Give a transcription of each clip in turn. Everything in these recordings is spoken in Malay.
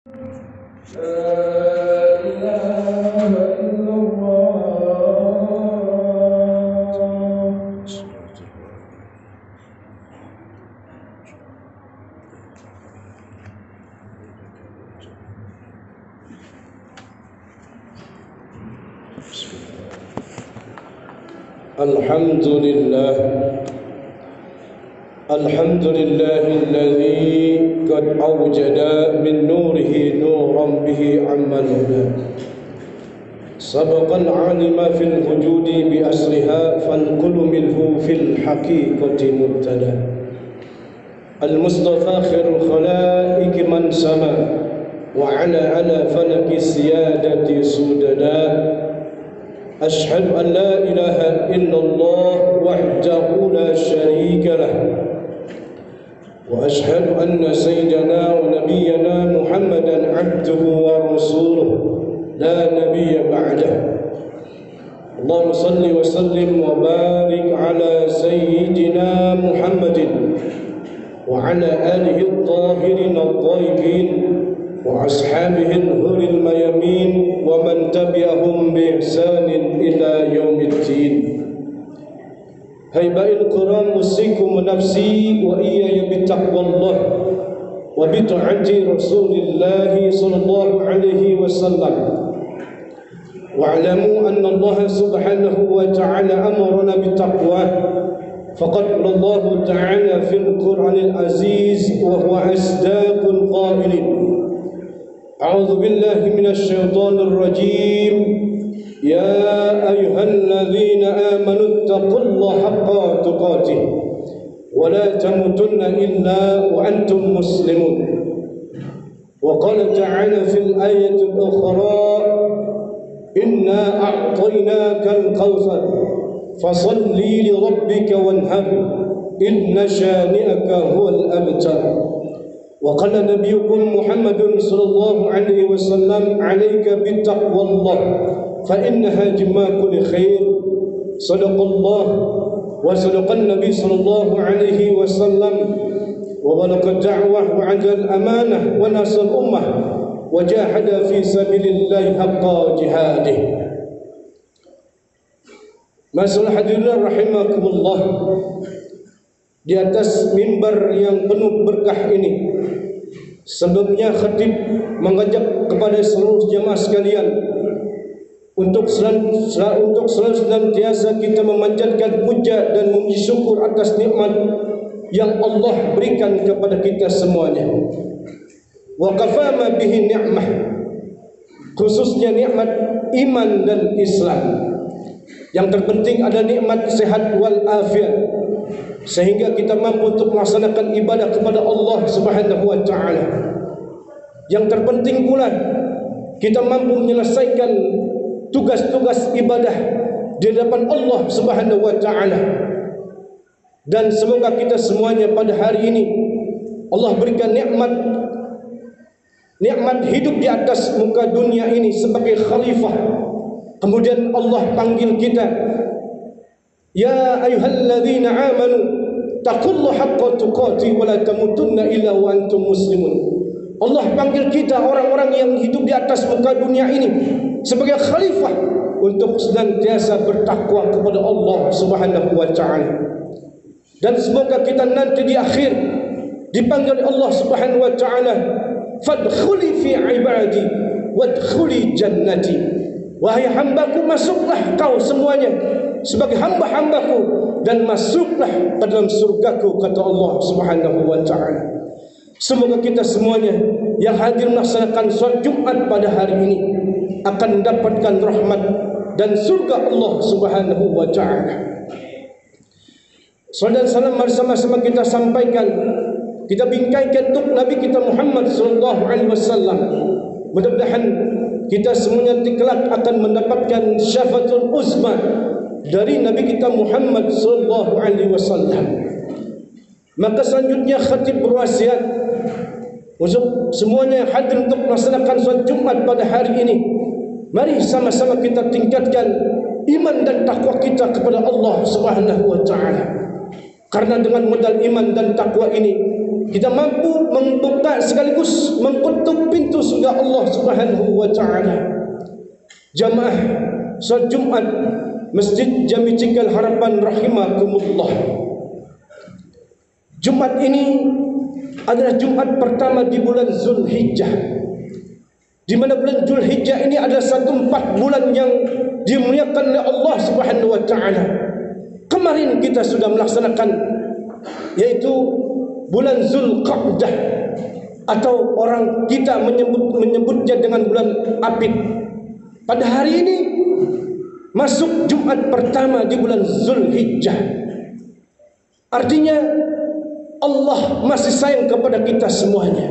Alhamdulillah, Alhamdulillah alladhi qad awjada min nurihi nuran bihi amman huda sabaqan alima fil wujudi bi asriha falkullu minhu fil haqiqati mubtada al-mustafa khairul khalaiq man sama wa ala falaki siyadati sudada أشهد أن لا إله إلا الله وحده لا شريك له وأشهد أن سيدنا ونبينا محمدا عبده ورسوله لا نبي بعده اللهم صل وسلم وبارك على سيدنا محمد وعلى آله الطاهرين الطيبين وأصحابه الغر الميامين ومن تبعهم بإحسان إلى يوم الدين. Haibail Quran usikum nafsi wa iyaya bittaqwallah wa bita'ati Rasulillah sallallahu alaihi wasallam. Wa'lamu anna Allah subhanahu wa ta'ala amarna bittaqwa. Faqad qala Allah ta'ala fil Qur'anil Aziz wa huwa asdaqul qailin. أعوذ بالله من الشيطان الرجيم يا أيها الذين آمنوا اتقوا الله حق تقاته ولا تموتن إلا وأنتم مسلمون وقال تعالى في الآية الأخرى إنا أعطيناك الكوثر فصل لربك وانهر إن شانئك هو الأبتر وقال نبيكم محمد صلى الله عليه وسلم عليك بتقوى الله فإنها جماع كل خير صدق الله وصدق النبي صلى الله عليه وسلم وبلغ الدعوة وعدى الأمانة ونصر الأمة وجاهد في سبيل الله حق جهاده. Masalah hadirin rahimakumullah, di atas mimbar yang penuh berkah ini sebelumnya khatib mengajak kepada seluruh jemaah sekalian untuk senantiasa kita memanjatkan puja dan memuji syukur atas nikmat yang Allah berikan kepada kita semuanya. Wa kafama bihi ni'mah, khususnya nikmat iman dan Islam. Yang terpenting ada nikmat sehat wal afiat, sehingga kita mampu untuk melaksanakan ibadah kepada Allah Subhanahu wa ta'ala. Yang terpenting pula kita mampu menyelesaikan tugas-tugas ibadah di hadapan Allah Subhanahu wa ta'ala. Dan semoga kita semuanya pada hari ini Allah berikan nikmat hidup di atas muka dunia ini sebagai khalifah. Kemudian Allah panggil kita, ya ayyuhalladzina amanu taqullaha haqqa tuqatih wa la tamutunna illa wa antum muslimun. Allah panggil kita orang-orang yang hidup di atas muka dunia ini sebagai khalifah untuk senantiasa bertakwa kepada Allah Subhanahu wa ta'ala. Dan semoga kita nanti di akhir dipanggil Allah Subhanahu wa ta'ala, fadkhuli fi ibadi wadkhuli jannati. Wahai hambaku, masuklah kau semuanya sebagai hamba-hambaku dan masuklah ke dalam surgaku, kata Allah Subhanahu wa ta'ala. Semoga kita semuanya yang hadir melaksanakan salat Jumat pada hari ini akan mendapatkan rahmat dan surga Allah Subhanahu wa ta'ala. Salat dan salam bersama-sama kita sampaikan, kita bingkaikan untuk Nabi kita Muhammad sallallahu alaihi wasallam. Mudah-mudahan kita semuanya kelak akan mendapatkan syafaatul uzma dari Nabi kita Muhammad sallallahu alaihi wasallam. Maka selanjutnya khatib berwasiat untuk semuanya yang hadir untuk melaksanakan salat Jumat pada hari ini, mari sama-sama kita tingkatkan iman dan takwa kita kepada Allah Subhanahu wa ta'ala. Karena dengan modal iman dan takwa ini kita mampu membuka sekaligus mengetuk pintu surga Allah Subhanahu wa taala. Jamaah salat Jumat Masjid Jami Cikal Harapan rahimakumullah. Jumat ini adalah Jumat pertama di bulan Zulhijjah, di mana bulan Zulhijjah ini adalah 4 bulan yang dimuliakan oleh Allah Subhanahu wa taala. Kemarin kita sudah melaksanakan, yaitu bulan Zulqa'dah, atau orang kita menyebutnya dengan bulan Apit. Pada hari ini masuk Jumat pertama di bulan Zulhijjah. Artinya Allah masih sayang kepada kita semuanya.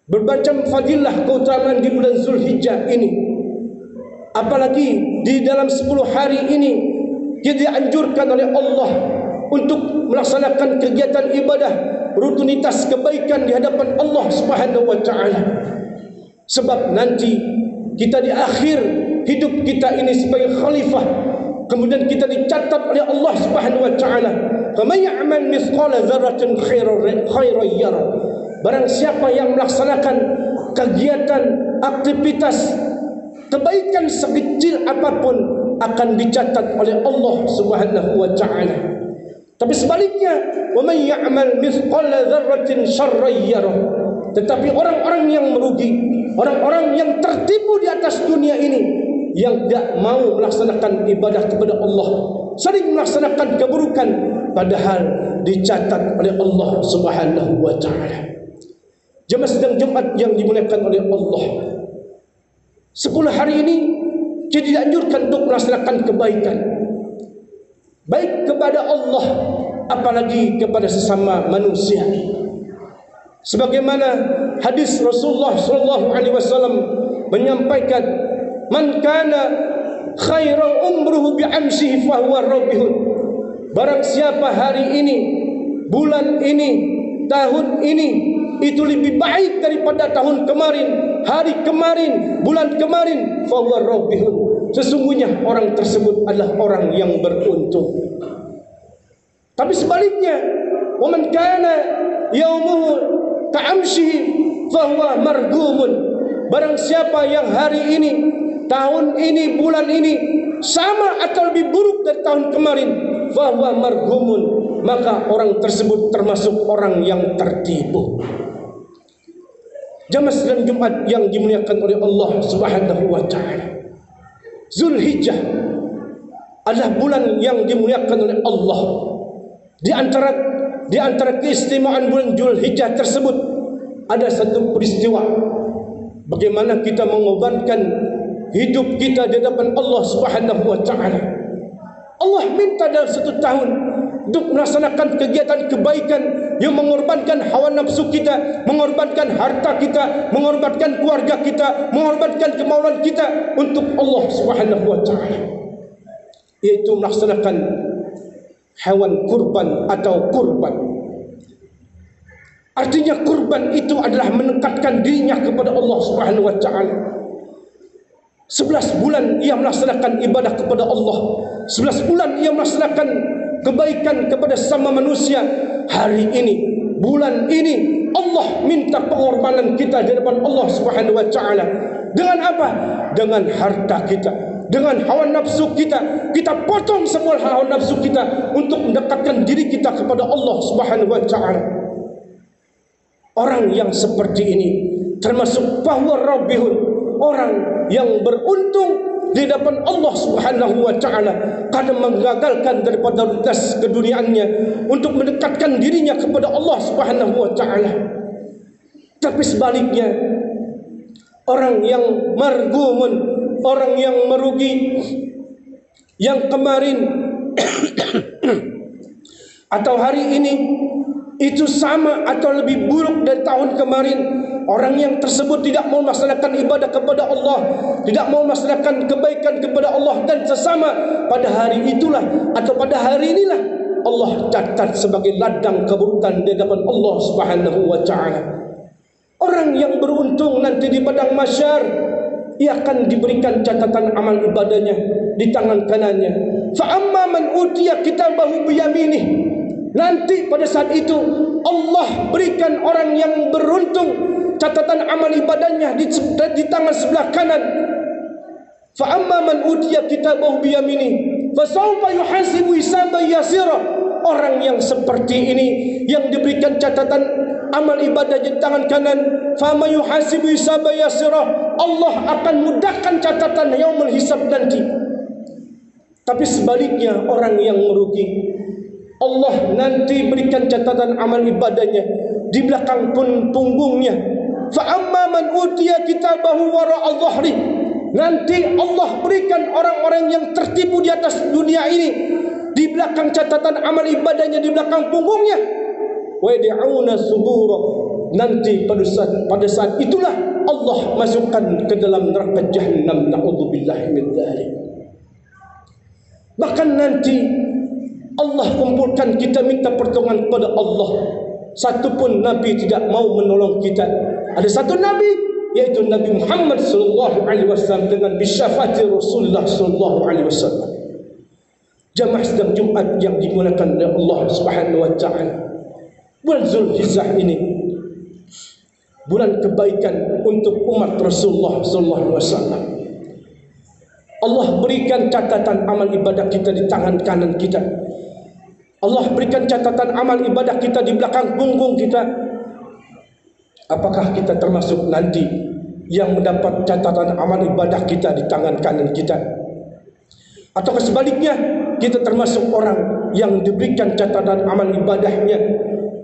Bermacam fadilah keutamaan di bulan Zulhijjah ini. Apalagi di dalam 10 hari ini kita dianjurkan oleh Allah untuk melaksanakan kegiatan ibadah, rutinitas kebaikan di hadapan Allah Subhanahu wa taala. Sebab nanti kita di akhir hidup kita ini sebagai khalifah, kemudian kita dicatat oleh Allah Subhanahu wa taala, "Faman ya'mal mithqala dzarratin khairan yarah." Barang siapa yang melaksanakan kegiatan aktivitas kebaikan sekecil apapun akan dicatat oleh Allah Subhanahu wa taala. Tapi sebaliknya, "Wa man ya'mal mithqala dzarratin syarran yarah." Tetapi orang-orang yang merugi, orang-orang yang tertipu di atas dunia ini, yang tidak mau melaksanakan ibadah kepada Allah, sering melaksanakan keburukan, padahal dicatat oleh Allah Subhanahu wa taala. Jemaah sedang Jumat yang dimuliakan oleh Allah, 10 hari ini kita dianjurkan untuk melaksanakan kebaikan, baik kepada Allah apalagi kepada sesama manusia. Sebagaimana hadis Rasulullah sallallahu alaihi wasallam menyampaikan, "Man kana khairan umruhu bi'amsihi fahuwa rabihun." Barang siapa hari ini, bulan ini, tahun ini itu lebih baik daripada tahun kemarin, hari kemarin, bulan kemarin, fahuwa rabihun. Sesungguhnya orang tersebut adalah orang yang beruntung. Tapi sebaliknya, "Wa man kana yaumuhu ka'amsihi fahuwa margumun." Barang siapa yang hari ini, tahun ini, bulan ini sama atau lebih buruk dari tahun kemarin, fahuwa margumun, maka orang tersebut termasuk orang yang tertipu. Jamaah sekalian Jumat yang dimuliakan oleh Allah Subhanahu wa taala, Zulhijjah adalah bulan yang dimuliakan oleh Allah. Di antara keistimewaan bulan Zulhijjah tersebut ada satu peristiwa, bagaimana kita mengorbankan hidup kita di hadapan Allah Subhanahu wa taala. Allah minta dalam 1 tahun untuk melaksanakan kegiatan kebaikan yang mengorbankan hawa nafsu kita, mengorbankan harta kita, mengorbankan keluarga kita, mengorbankan kemauan kita untuk Allah Subhanahu wa taala, yaitu melaksanakan hewan kurban atau kurban. Artinya kurban itu adalah mendekatkan dirinya kepada Allah Subhanahu wa taala. 11 bulan ia melaksanakan ibadah kepada Allah, 11 bulan ia melaksanakan kebaikan kepada sesama manusia. Hari ini, bulan ini, Allah minta pengorbanan kita di hadapan Allah Subhanahu wa taala. Dengan apa? Dengan harta kita, dengan hawa nafsu kita. Kita potong semua hawa nafsu kita untuk mendekatkan diri kita kepada Allah Subhanahu wa taala. Orang yang seperti ini termasuk bahwa rabbihun, orang yang beruntung di hadapan Allah Subhanahu wa taala karena menggagalkan daripada rutinitas keduniaannya untuk mendekatkan dirinya kepada Allah Subhanahu wa taala. Tapi sebaliknya, orang yang margumun, orang yang merugi, yang kemarin atau hari ini itu sama atau lebih buruk dari tahun kemarin. Orang yang tersebut tidak mau melaksanakan ibadah kepada Allah, tidak mau melaksanakan kebaikan kepada Allah dan sesama, pada hari itulah atau pada hari inilah Allah catat sebagai ladang keburukan di hadapan Allah Subhanahu wa taala. Orang yang beruntung nanti di padang mahsyar, ia akan diberikan catatan amal ibadahnya di tangan kanannya. Fa amma man utiya kitabahu biyaminih. Nanti pada saat itu Allah berikan orang yang beruntung catatan amal ibadahnya di tangan sebelah kanan. Fa amma man utiya kitabahu bi yaminihi fa sawfa yuhasibu hisaban yasira. Orang yang seperti ini yang diberikan catatan amal ibadah di tangan kanan, fa may yuhasibu hisaban yasira, Allah akan mudahkan catatan yaumul hisab nanti. Tapi sebaliknya orang yang merugi, Allah nanti berikan catatan amal ibadahnya di belakang pun punggungnya. Fa amma man utiya kitabahu wara'a dhahri, nanti Allah berikan orang-orang yang tertipu di atas dunia ini di belakang catatan amal ibadahnya, di belakang punggungnya. Wa yad'una subura, nanti pada saat itulah Allah masukkan ke dalam neraka Jahannam. Na'udzubillahi min dzalik. Bahkan nanti Allah kumpulkan kita minta pertolongan kepada Allah. Satu pun Nabi tidak mau menolong kita. Ada satu Nabi, yaitu Nabi Muhammad sallallahu alaihi wasallam dengan bisyafaati Rasulullah sallallahu alaihi wasallam. Jamaah sedang Jumat yang dimuliakan oleh Allah Subhanahu wa taala. Bulan Zulhijjah ini bulan kebaikan untuk umat Rasulullah sallallahu alaihi wasallam. Allah berikan catatan amal ibadah kita di tangan kanan kita. Allah berikan catatan amal ibadah kita di belakang punggung kita. Apakah kita termasuk nanti yang mendapat catatan amal ibadah kita di tangan kanan kita? Atau sebaliknya, kita termasuk orang yang diberikan catatan amal ibadahnya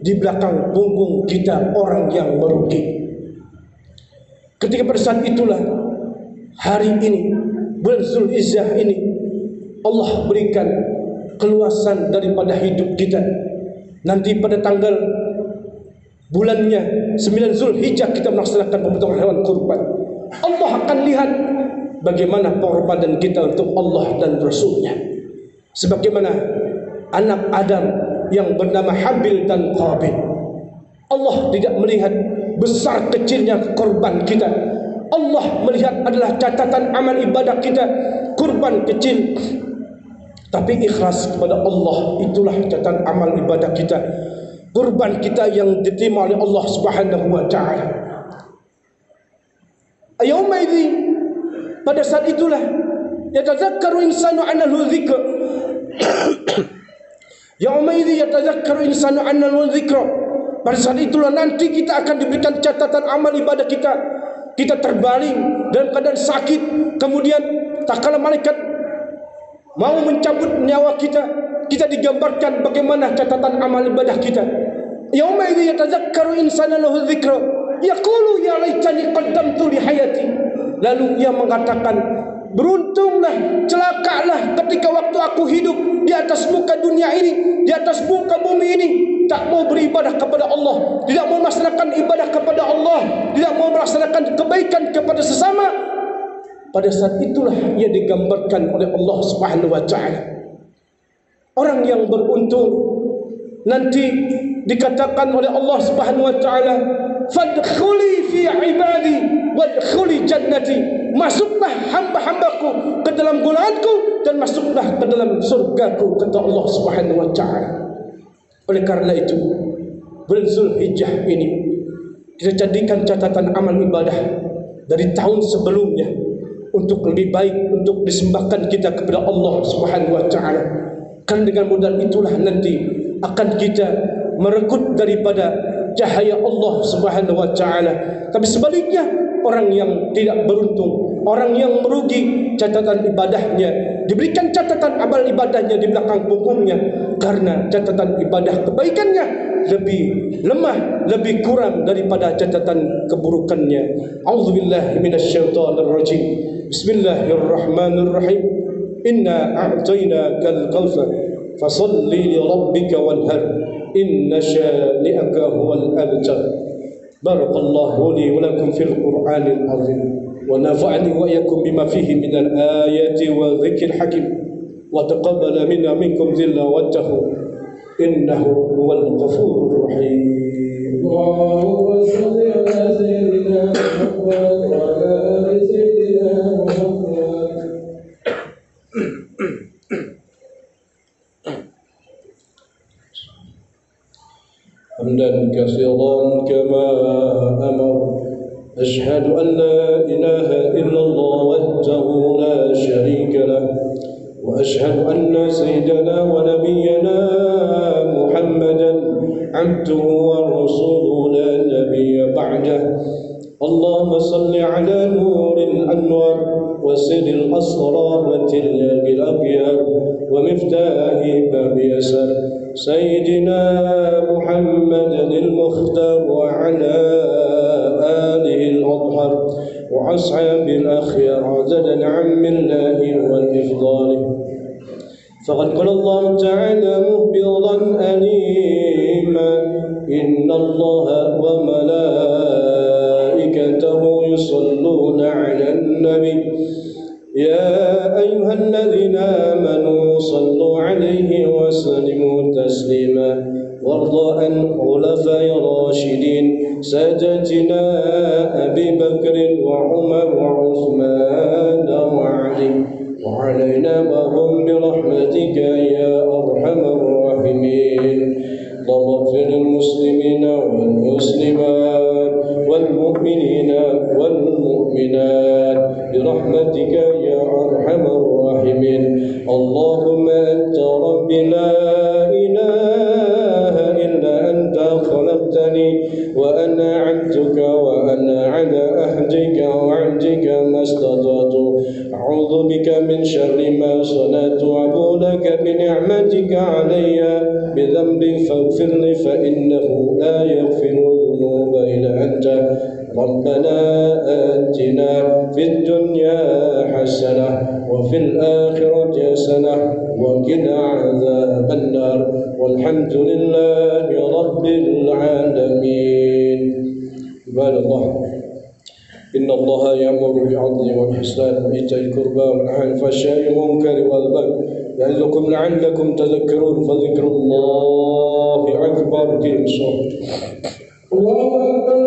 di belakang punggung kita, orang yang merugi. Ketika pada saat itulah, hari ini, bulan Zulhijjah ini, Allah berikan keluasan daripada hidup kita. Nanti pada tanggal bulannya 9 Zulhijjah kita melaksanakan pemotongan hewan kurban. Allah akan lihat bagaimana pengorbanan kita untuk Allah dan Rasulnya. Sebagaimana anak Adam yang bernama Habil dan Qabil. Allah tidak melihat besar kecilnya korban kita. Allah melihat adalah catatan amal ibadah kita, kurban kecil, tapi ikhlas kepada Allah, itulah catatan amal ibadah kita, kurban kita yang diterima oleh Allah Subhanahu wa taala. Yauma idzi, pada saat itulah yatadzakkaru insanu annahu dzikr. Yauma idzi yatadzakkaru insanu annahu dzikr. Pada saat itulah nanti kita akan diberikan catatan amal ibadah kita. Kita terbaring dalam keadaan sakit, kemudian tak kala malaikat mau mencabut nyawa kita, kita digambarkan bagaimana catatan amal ibadah kita. Yauma idzi yatadzakkaru insanu lahu dzikra, yaqulu ya laitani qaddamtu li hayati. Lalu ia mengatakan, beruntunglah, celakalah ketika waktu aku hidup di atas muka dunia ini, di atas muka bumi ini, tak mau beribadah kepada Allah, tidak mau melaksanakan ibadah kepada Allah, tidak mau melaksanakan kebaikan kepada sesama. Pada saat itulah ia digambarkan oleh Allah Subhanahu wa taala. Orang yang beruntung nanti dikatakan oleh Allah Subhanahu wa taala, fadkhuli fi ibadi wadkhuli jannati. Masuklah hamba-hambaku ke dalam golonganku dan masuklah ke dalam surgaku, kata Allah Subhanahu wa taala. Oleh karena itu, bulan Zulhijjah ini kita jadikan catatan amal ibadah dari tahun sebelumnya untuk lebih baik, untuk disembahkan kita kepada Allah Subhanahu wa taala. Karena dengan modal itulah nanti akan kita meregut daripada cahaya Allah Subhanahu wa taala. Tapi sebaliknya, orang yang tidak beruntung, orang yang merugi, catatan ibadahnya diberikan catatan amal ibadahnya di belakang punggungnya, karena catatan ibadah kebaikannya lebih lemah, lebih kurang daripada catatan keburukannya. A'udzubillahi minasyaitonir rajim. Bismillahirrahmanirrahim. Inna a'tainakal kautsar fasalli li rabbika wanhar. Inna syani'aka huwal abtar. Barakallahu li wa lakum fil Qur'anil azim. ونفعني وإياكم بما فيه من الآيات والذكر الحكيم وتقبل منا منكم تلاوته إنه هو الغفور الرحيم. اللهم صل على سيدنا محمد وعلى آل سيدنا محمد. حمدا لا إله إلا الله وحده لا شريك له وأشهد أن سيدنا ونبينا محمدا عبده ورسوله لا نبي بعده. اللهم صل على نور الأنوار وسر الأسرار وتلياق الأبيار ومفتاح باب يسر سيدنا محمد المختار وعلى آله الأطهر وأصحاب الأخيار عدد نعم الله والإفضال. فقد قال الله تعالى مخبرا أليما إن الله وملائكته يصلون على النبي يا أيها الذين آمنوا صلوا عليه وسلموا تسليما. وارض عن خلفاء الراشدين سادتنا أبي بكر وعمر وعثمان وعلي وعلينا وهم برحمتك يا أرحم الراحمين. اللهم اغفر للمسلمين والمسلمات والمؤمنين والمؤمنات برحمتك يا أرحم الراحمين. اللهم أنت ربي لا إله إلا أنت خلقتني وأنا عبدك وأنا على عهدك وعهدك ما استطعت. أعوذ بك من شر ما صنعت وأبو لك بنعمتك علي بذنبي فاغفر لي فإنه لا يغفر الذنوب إلا أنت. ربنا آتنا في الدنيا حسنة وفي الآخرة حسنة وقنا عذاب النار والحمد لله رب العالمين. عباد الله إن الله يأمر بالعدل والإحسان وإيتاء القربى وينهى عن الفحشاء والمنكر والبغي يعظكم لعلكم تذكرون. فذكر الله أكبر. الله أكبر.